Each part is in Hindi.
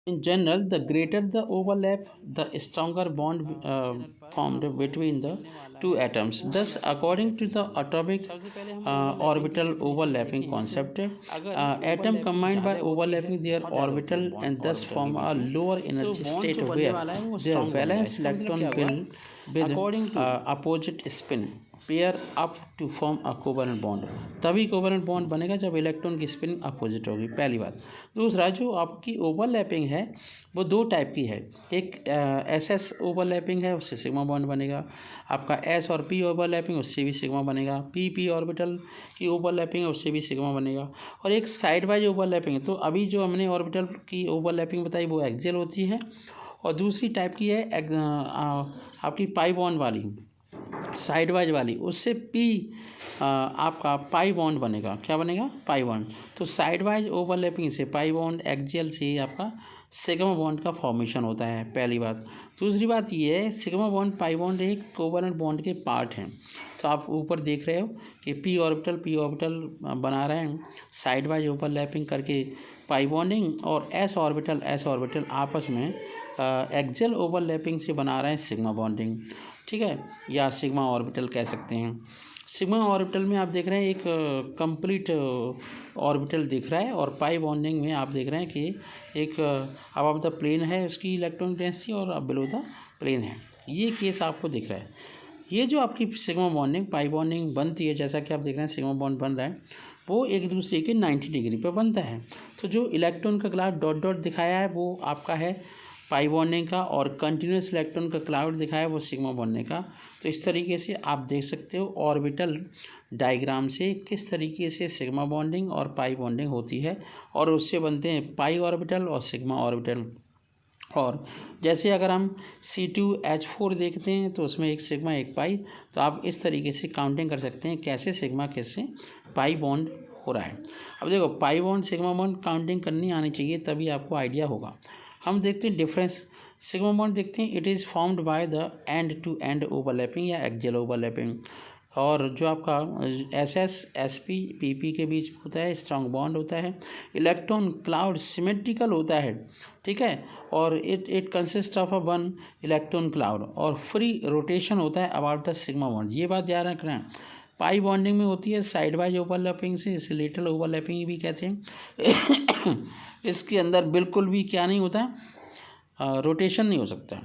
In general, the greater the overlap, the stronger bond formed between the two atoms. Thus, according to the atomic orbital overlapping concept, atom combined by overlapping their orbital and thus form a lower energy state where their valence electron will with opposite spin pair up to form a covalent bond. तभी कोवलेंट बॉन्ड बनेगा जब इलेक्ट्रॉन की स्पिन अपोजिट होगी, पहली बात। दूसरा, जो आपकी ओवरलैपिंग है वो दो टाइप की है। एक एस एस ओवरलैपिंग है, उससे सिग्मा बॉन्ड बनेगा। आपका एस और पी ओवरलैपिंग, उससे भी सिग्मा बनेगा। पी पी ऑर्बिटल की ओवरलैपिंग है, उससे भी सिग्मा बनेगा। और एक साइड वाइज ओवरलैपिंग है। तो अभी जो हमने ऑर्बिटल की ओवरलैपिंग बताई वो एक्सियल होती है, और दूसरी टाइप की है आपकी पाई बॉन्ड वाली, साइड वाइज वाली, उससे पी आपका पाई बॉन्ड बनेगा। क्या बनेगा? Pi bond. तो साइड वाइज ओवरलैपिंग से पाई बॉन्ड, एक्सियल से आपका सिग्मा बॉन्ड का फॉर्मेशन होता है, पहली बात। दूसरी बात ये है, सिग्मा बॉन्ड पाई बॉन्ड एक कोवलेंट बॉन्ड के पार्ट हैं। तो आप ऊपर देख रहे हो कि पी ऑर्बिटल बना रहे हैं साइड वाइज ओवरलैपिंग करके पाई बॉन्डिंग, और एस ऑर्बिटल आपस में एक्सियल ओवरलैपिंग से बना रहे हैं सिग्मा बॉन्डिंग, ठीक है, या सिग्मा ऑर्बिटल कह सकते हैं। सिग्मा ऑर्बिटल में आप देख रहे हैं एक कंप्लीट ऑर्बिटल दिख रहा है, और पाई बॉन्डिंग में आप देख रहे हैं कि एक अबव द प्लेन है उसकी इलेक्ट्रॉन डेंसिटी, और बिलो द प्लेन है। ये केस आपको दिख रहा है। ये जो आपकी सिग्मा बॉन्डिंग पाई बॉन्डिंग बनती है, जैसा कि आप देख रहे हैं सिग्मा बॉन्ड बन रहा है, वो एक दूसरे के 90 डिग्री पर बनता है। तो जो इलेक्ट्रॉन का क्लाउड डॉट डॉट दिखाया है वो आपका है पाई बॉन्डिंग का, और कंटिन्यूस इलेक्ट्रॉन का क्लाउड दिखाया है वो सिग्मा बॉन्डिंग का। तो इस तरीके से आप देख सकते हो ऑर्बिटल डायग्राम से किस तरीके से सिग्मा बॉन्डिंग और पाई बॉन्डिंग होती है, और उससे बनते हैं पाई ऑर्बिटल और सिग्मा ऑर्बिटल। और जैसे अगर हम C2H4 देखते हैं तो उसमें एक सिग्मा एक पाई, तो आप इस तरीके से काउंटिंग कर सकते हैं कैसे सिग्मा कैसे पाई बॉन्ड हो रहा है। अब देखो, pi bond sigma bond counting करनी आनी चाहिए, तभी आपको आइडिया होगा। हम देखते हैं डिफरेंस। सिग्मा बॉन्ड देखते हैं, it is formed by the end to end overlapping या एक्सियल ओवरलैपिंग। और जो आपका s s s p p p के बीच होता है स्ट्रॉन्ग बॉन्ड होता है। इलेक्ट्रॉन क्लाउड सिमेट्रिकल होता है, ठीक है, और it consist of a one electron cloud, और फ्री रोटेशन होता है अबाउट द सिग्मा बॉन्ड। ये बात याद रखना है। पाई बॉन्डिंग में होती है साइड वाइज ओवरलैपिंग से, इसे लेटरल ओवरलैपिंग भी कहते हैं। इसके अंदर बिल्कुल भी क्या नहीं होता, रोटेशन नहीं हो सकता।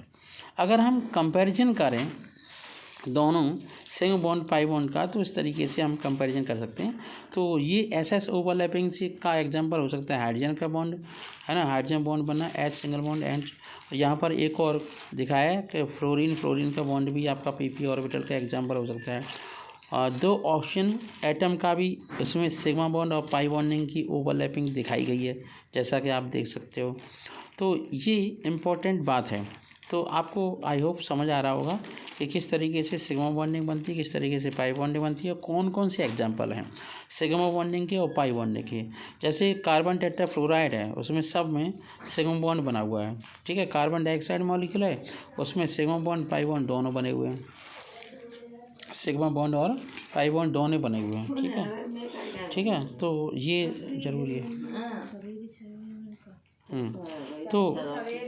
अगर हम कंपैरिजन करें दोनों सिग्मा बॉन्ड पाई बॉन्ड का, तो इस तरीके से हम कंपैरिजन कर सकते हैं। तो ये एस एस ओवरलैपिंग से का एग्जांपल हो सकता है हाइड्रोजन का बॉन्ड, है ना, हाइड्रोजन बॉन्ड बनना एच सिंगल बॉन्ड एंड। यहाँ पर एक और दिखाया है कि फ्लोरीन का बॉन्ड भी आपका पी ऑर्बिटल का एग्जांपल हो सकता है। दो ऑक्सीजन एटम का भी इसमें सिग्मा बॉन्ड और पाई बॉन्डिंग की ओवरलैपिंग दिखाई गई है, जैसा कि आप देख सकते हो। तो ये इम्पोर्टेंट बात है। तो आपको आई होप समझ आ रहा होगा कि किस तरीके से सिग्मा बॉन्डिंग बनती है, किस तरीके से पाई बॉन्डिंग बनती है, और कौन कौन से एग्जांपल हैं सिग्मा बॉन्डिंग के और पाई बॉन्डिंग के। जैसे कार्बन टेट्राफ्लोराइड है, उसमें सब में सिग्मा बॉन्ड बना हुआ है, ठीक है। कार्बन डाइऑक्साइड मॉलिक्यूल है, उसमें सिग्मा बॉन्ड पाई बॉन्ड दोनों बने हुए हैं, सिग्मा बॉन्ड और पाई बॉन्ड दोनों बने हुए हैं, ठीक है, ठीक है। तो ये ज़रूरी है। तो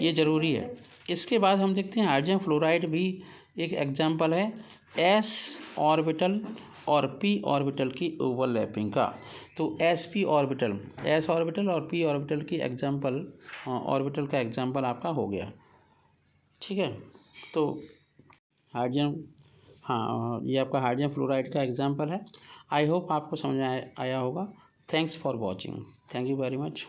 ये ज़रूरी है। इसके बाद हम देखते हैं हाइड्रोजन फ्लोराइड भी एक एग्जांपल है एस ऑर्बिटल और पी ऑर्बिटल की ओवरलैपिंग का। तो एस ऑर्बिटल और पी ऑर्बिटल की एग्जांपल ऑर्बिटल का एग्जांपल आपका हो गया, ठीक है। तो हाइड्रोजन, हाँ, ये आपका हाइड्रोजन फ्लोराइड का एग्जांपल है। आई होप आपको समझ आया होगा। Thanks for watching. Thank you very much.